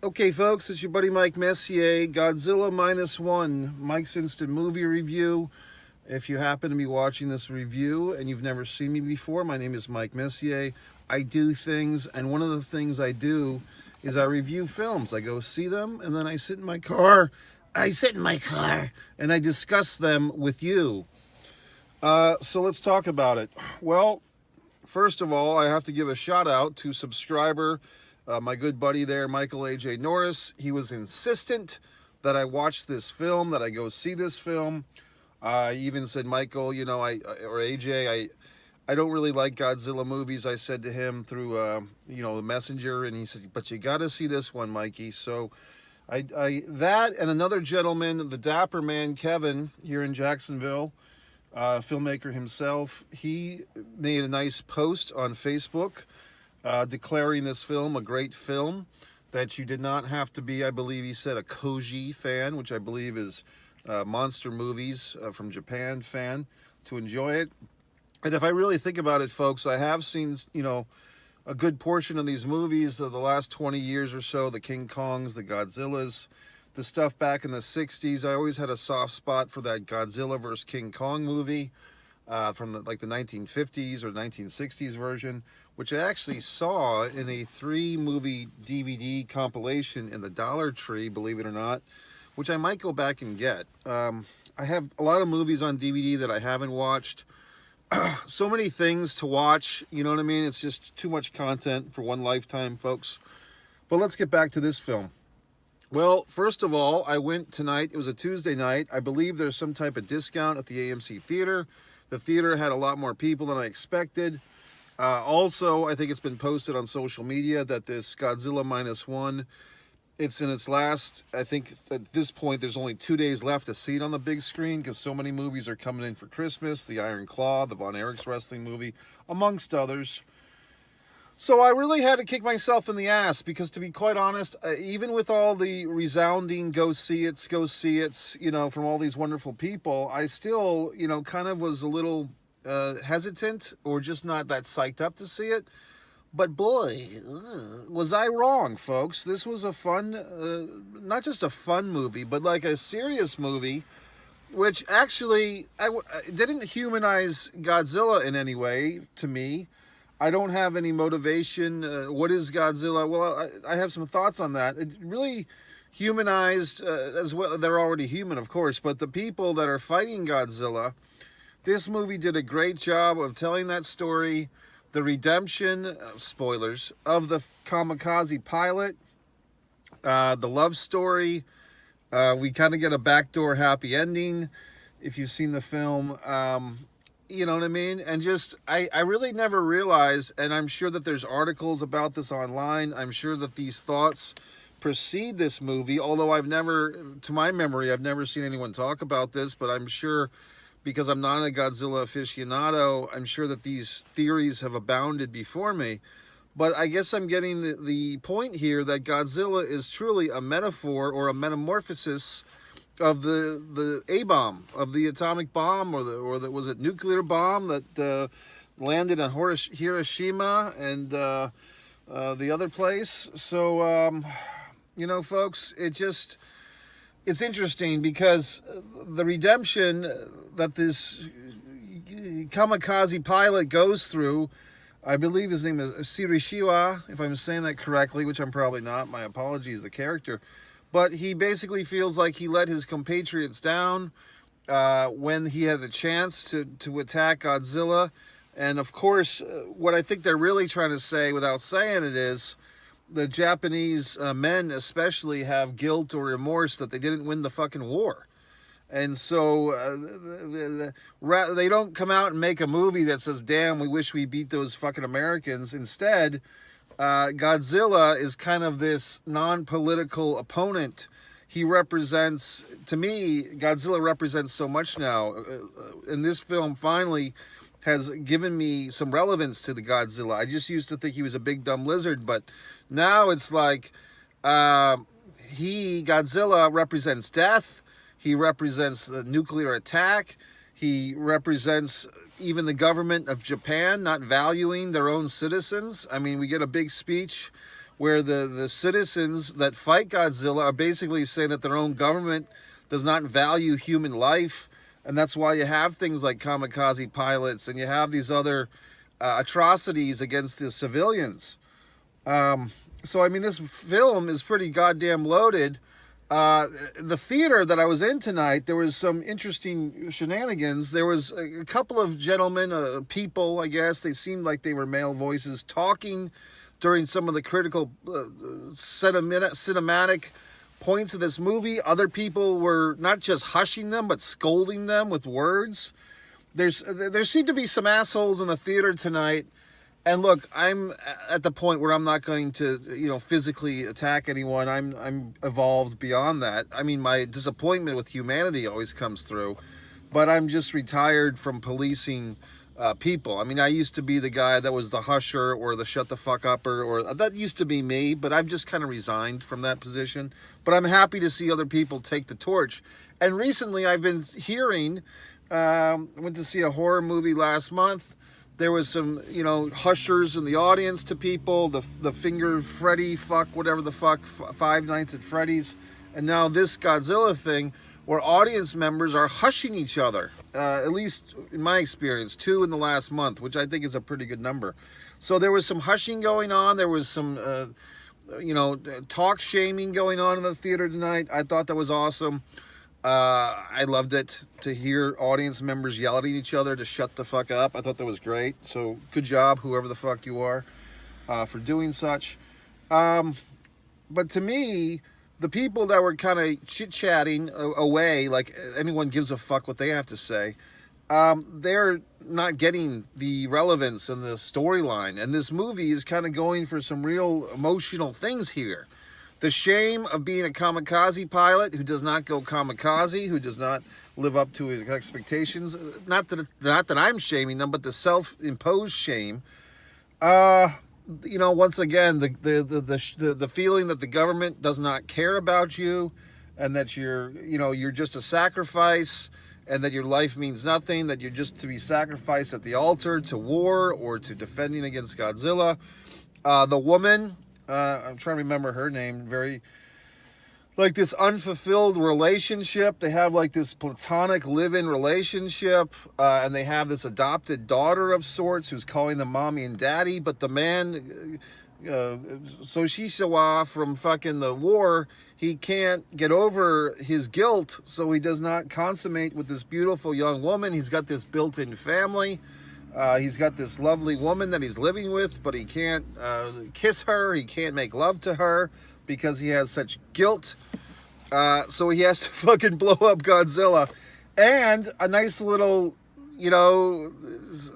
Okay, folks, it's your buddy Mike Messier, Godzilla Minus One, Mike's Instant Movie Review. If you happen to be watching this review and you've never seen me before, my name is Mike Messier. I do things, and one of the things I do is I review films. I go see them, and then I sit in my car. And I discuss them with you. So let's talk about it. Well, first of all, I have to give a shout out to subscriber, my good buddy there, Michael A.J. Norris. He was insistent that I watch this film, that I go see this film. I even said, Michael, or AJ, I don't really like Godzilla movies. I said to him through, the messenger, and he said, but you got to see this one, Mikey. So that and another gentleman, the dapper man, Kevin, here in Jacksonville, filmmaker himself, he made a nice post on Facebook declaring this film a great film, that you did not have to be, I believe he said, a Koji fan, which I believe is monster movies from Japan fan, to enjoy it. And if I really think about it, folks, I have seen, a good portion of these movies of the last 20 years or so, the King Kongs, the Godzillas, the stuff back in the 60s. I always had a soft spot for that Godzilla vs. King Kong movie from the 1950s or 1960s version, which I actually saw in a 3-movie DVD compilation in the Dollar Tree, believe it or not, which I might go back and get. I have a lot of movies on DVD that I haven't watched. So many things to watch, you know what I mean? It's just too much content for one lifetime, folks. But let's get back to this film. Well, first of all, I went tonight. It was a Tuesday night. I believe there's some type of discount at the AMC Theater. The theater had a lot more people than I expected. Also, I think it's been posted on social media that this Godzilla Minus One, it's in its last, I think at this point there's only 2 days left to see it on the big screen, because so many movies are coming in for Christmas. The Iron Claw, the Von Erichs wrestling movie, amongst others. So I really had to kick myself in the ass, because to be quite honest, even with all the resounding go see it's, from all these wonderful people, I still, kind of was a little hesitant, or just not that psyched up to see it. But boy, was I wrong, folks. This was a fun, not just a fun movie, but like a serious movie, which actually didn't humanize Godzilla in any way to me. I don't have any motivation. What is Godzilla? Well, I have some thoughts on that. It really humanized, as well. They're already human, of course, but the people that are fighting Godzilla, this movie did a great job of telling that story. The redemption, spoilers, of the kamikaze pilot, the love story. We kind of get a backdoor happy ending, if you've seen the film. You know what I mean? And just, I really never realized, and I'm sure that there's articles about this online. I'm sure that these thoughts precede this movie, although I've never, to my memory, I've never seen anyone talk about this, but I'm sure, because I'm not a Godzilla aficionado, I'm sure that these theories have abounded before me. But I guess I'm getting the point here that Godzilla is truly a metaphor or a metamorphosis of the A-bomb, of the atomic bomb, or the was it nuclear bomb that landed on Hiroshima and the other place. So, folks, it's interesting, because the redemption that this kamikaze pilot goes through, I believe his name is Sirishiwa, if I'm saying that correctly, which I'm probably not. My apologies, the character. But he basically feels like he let his compatriots down when he had a chance to attack Godzilla. And of course, what I think they're really trying to say, without saying it, is the Japanese men especially have guilt or remorse that they didn't win the fucking war. And so they don't come out and make a movie that says, damn, we wish we beat those fucking Americans. Instead, Godzilla is kind of this non-political opponent. He represents, to me, Godzilla represents so much now. And this film finally has given me some relevance to the Godzilla. I just used to think he was a big dumb lizard, but now it's like Godzilla represents death. He represents the nuclear attack. He represents even the government of Japan not valuing their own citizens. I mean, we get a big speech where the citizens that fight Godzilla are basically saying that their own government does not value human life, and that's why you have things like kamikaze pilots, and you have these other atrocities against the civilians. So, I mean, this film is pretty goddamn loaded. The theater that I was in tonight, there was some interesting shenanigans. There was a couple of gentlemen, people, I guess. They seemed like they were male voices talking during some of the critical cinematic points of this movie. Other people were not just hushing them, but scolding them with words. There seemed to be some assholes in the theater tonight. And look, I'm at the point where I'm not going to, physically attack anyone. I'm evolved beyond that. I mean, my disappointment with humanity always comes through, but I'm just retired from policing people. I mean, I used to be the guy that was the husher or the shut the fuck upper, or that used to be me, but I've just kind of resigned from that position. But I'm happy to see other people take the torch. And recently I've been hearing, went to see a horror movie last month. There was some, hushers in the audience to people, the finger Freddy fuck, whatever the fuck, Five Nights at Freddy's. And now this Godzilla thing where audience members are hushing each other, at least in my experience, 2 in the last month, which I think is a pretty good number. So there was some hushing going on. There was some, talk shaming going on in the theater tonight. I thought that was awesome. I loved it to hear audience members yelling at each other to shut the fuck up. I thought that was great. So good job, whoever the fuck you are, for doing such. But to me, the people that were kind of chit-chatting away, like anyone gives a fuck what they have to say, they're not getting the relevance and the storyline. And this movie is kind of going for some real emotional things here. The shame of being a kamikaze pilot who does not go kamikaze, who does not live up to his expectations. Not that I'm shaming them, but the self-imposed shame. Once again, the feeling that the government does not care about you, and that you're just a sacrifice, and that your life means nothing, that you're just to be sacrificed at the altar to war or to defending against Godzilla. The woman, I'm trying to remember her name, very, like this unfulfilled relationship. They have like this platonic live-in relationship, and they have this adopted daughter of sorts who's calling them mommy and daddy, but the man, Soshisawa from fucking the war, he can't get over his guilt, so he does not consummate with this beautiful young woman. He's got this built-in family. He's got this lovely woman that he's living with, but he can't kiss her. He can't make love to her because he has such guilt. So he has to fucking blow up Godzilla. And a nice little,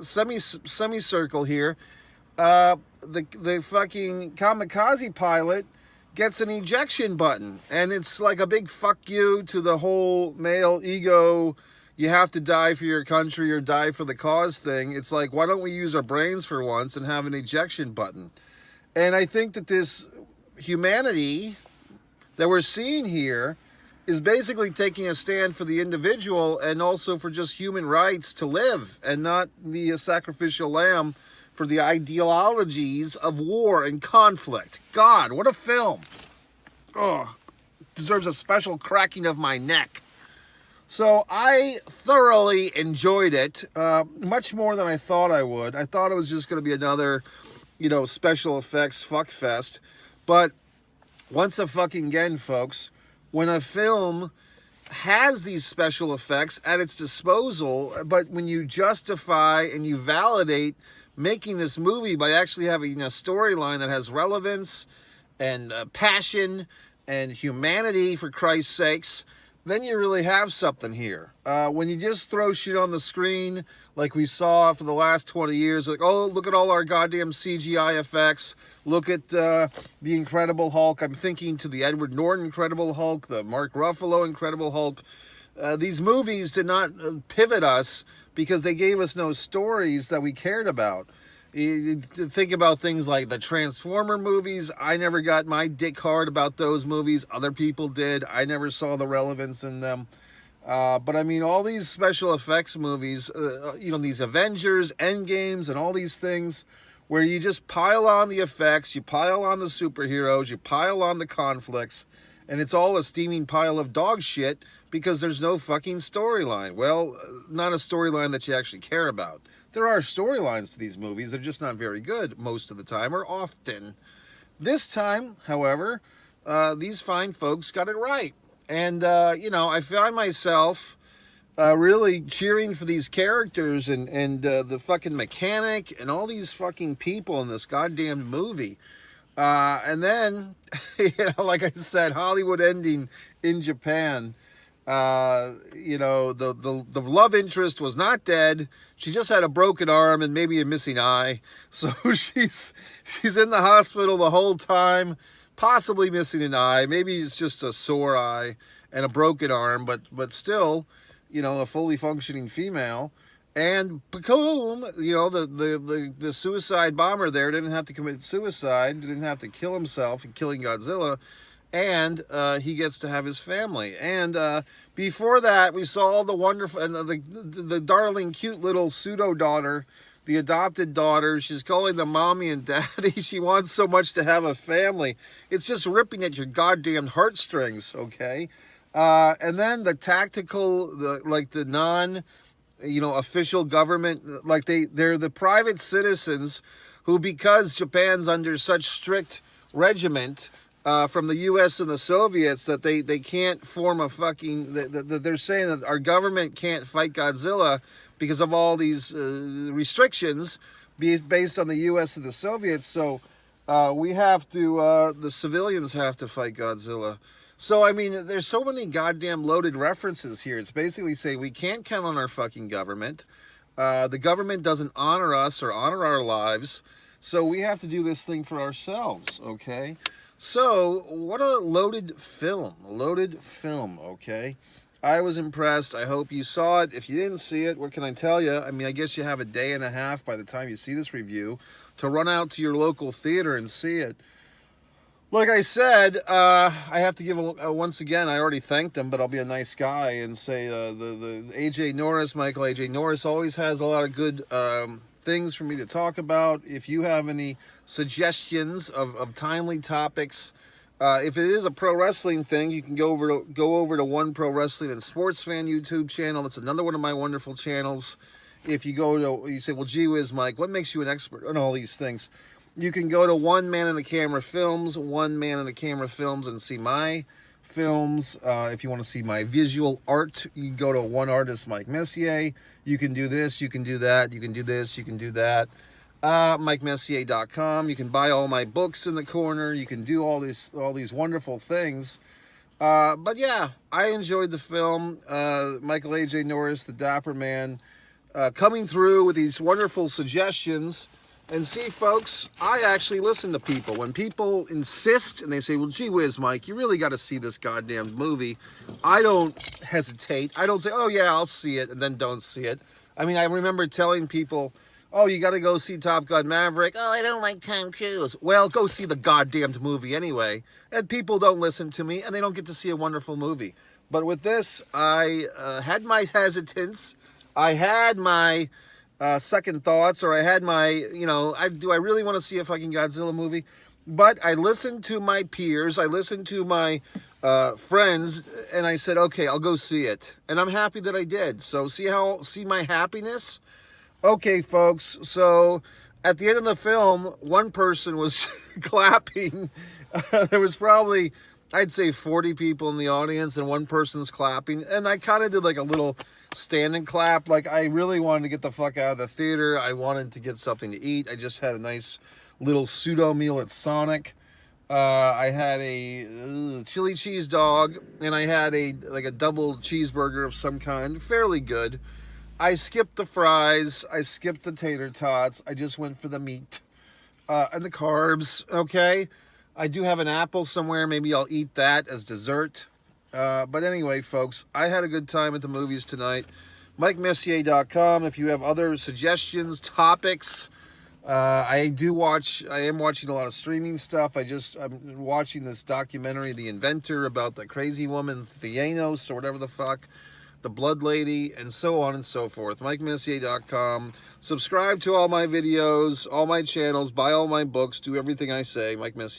semicircle here. The fucking kamikaze pilot gets an ejection button. And it's like a big fuck you to the whole male ego, you have to die for your country or die for the cause thing. It's like, why don't we use our brains for once and have an ejection button? And I think that this humanity that we're seeing here is basically taking a stand for the individual and also for just human rights to live and not be a sacrificial lamb for the ideologies of war and conflict. God, what a film. Oh, deserves a special cracking of my neck. So I thoroughly enjoyed it, much more than I thought I would. I thought it was just going to be another, special effects fuckfest. But once again, folks, when a film has these special effects at its disposal, but when you justify and you validate making this movie by actually having a storyline that has relevance and passion and humanity, for Christ's sakes, then you really have something here. When you just throw shit on the screen like we saw for the last 20 years, like, oh, look at all our goddamn CGI effects, look at the Incredible Hulk. I'm thinking to the Edward Norton Incredible Hulk, the Mark Ruffalo Incredible Hulk. These movies did not pivot us because they gave us no stories that we cared about. You think about things like the Transformer movies. I never got my dick hard about those movies. Other people did. I never saw the relevance in them. But I mean, all these special effects movies, these Avengers, Endgames, and all these things where you just pile on the effects, you pile on the superheroes, you pile on the conflicts, and it's all a steaming pile of dog shit because there's no fucking storyline. Well, not a storyline that you actually care about. There are storylines to these movies. They're just not very good most of the time, or often. This time, however, these fine folks got it right. And, I find myself really cheering for these characters and the fucking mechanic and all these fucking people in this goddamn movie. And then, like I said, Hollywood ending in Japan. The love interest was not dead. She just had a broken arm and maybe a missing eye. So she's in the hospital the whole time, possibly missing an eye. Maybe it's just a sore eye and a broken arm, but still, a fully functioning female. And boom, the suicide bomber there didn't have to commit suicide, didn't have to kill himself in killing Godzilla. And he gets to have his family. And before that, we saw the wonderful, and the darling, cute little pseudo-daughter, the adopted daughter. She's calling them mommy and daddy. She wants so much to have a family. It's just ripping at your goddamn heartstrings, okay? And then the tactical, the non, official government, like they're the private citizens who, because Japan's under such strict regiment, from the U.S. and the Soviets, that they can't form a fucking... They're saying that our government can't fight Godzilla because of all these restrictions based on the U.S. and the Soviets. So we have to... the civilians have to fight Godzilla. So, I mean, there's so many goddamn loaded references here. It's basically saying we can't count on our fucking government. The government doesn't honor us or honor our lives. So we have to do this thing for ourselves, okay? So, what a loaded film, okay? I was impressed. I hope you saw it. If you didn't see it, what can I tell you? I mean, I guess you have a day and a half by the time you see this review to run out to your local theater and see it. Like I said, I have to give, once again, I already thanked them, but I'll be a nice guy and say the A.J. Norris, Michael A.J. Norris, always has a lot of good things for me to talk about. If you have any suggestions of timely topics, if it is a pro wrestling thing, you can go over to One Pro Wrestling and Sports Fan YouTube channel. That's another one of my wonderful channels. If you you say, well, gee whiz, Mike, what makes you an expert on all these things? You can go to One Man and a Camera Films, and see my films. If you want to see my visual art, you can go to One Artist, Mike Messier. You can do this, you can do that, you can do this, you can do that. MikeMessier.com. You can buy all my books in the corner. You can do all these wonderful things. But yeah, I enjoyed the film. Michael A.J. Norris, the Dapper Man, coming through with these wonderful suggestions. And see, folks, I actually listen to people. When people insist and they say, well, gee whiz, Mike, you really got to see this goddamn movie, I don't hesitate. I don't say, oh, yeah, I'll see it, and then don't see it. I mean, I remember telling people, oh, you got to go see Top Gun Maverick. Oh, I don't like Tom Cruise. Well, go see the goddamn movie anyway. And people don't listen to me, and they don't get to see a wonderful movie. But with this, I had my hesitance. I had my... second thoughts, or I had my, do I really want to see a fucking Godzilla movie? But I listened to my peers, I listened to my friends, and I said, okay, I'll go see it. And I'm happy that I did. So see my happiness? Okay, folks, so at the end of the film, one person was clapping. There was probably, I'd say 40 people in the audience, and one person's clapping. And I kind of did like a little stand and clap. Like, I really wanted to get the fuck out of the theater. I wanted to get something to eat. I just had a nice little pseudo meal at Sonic. I had a chili cheese dog, and I had a double cheeseburger of some kind, fairly good. I skipped the fries, I skipped the tater tots, I just went for the meat and the carbs, okay? I do have an apple somewhere, maybe I'll eat that as dessert. But anyway, folks, I had a good time at the movies tonight. MikeMessier.com. If you have other suggestions, topics, I am watching a lot of streaming stuff. I'm watching this documentary, The Inventor, about the crazy woman Theanos or whatever the fuck. The Blood Lady, and so on and so forth. MikeMessier.com. Subscribe to all my videos, all my channels, buy all my books, do everything I say. Mike Messier.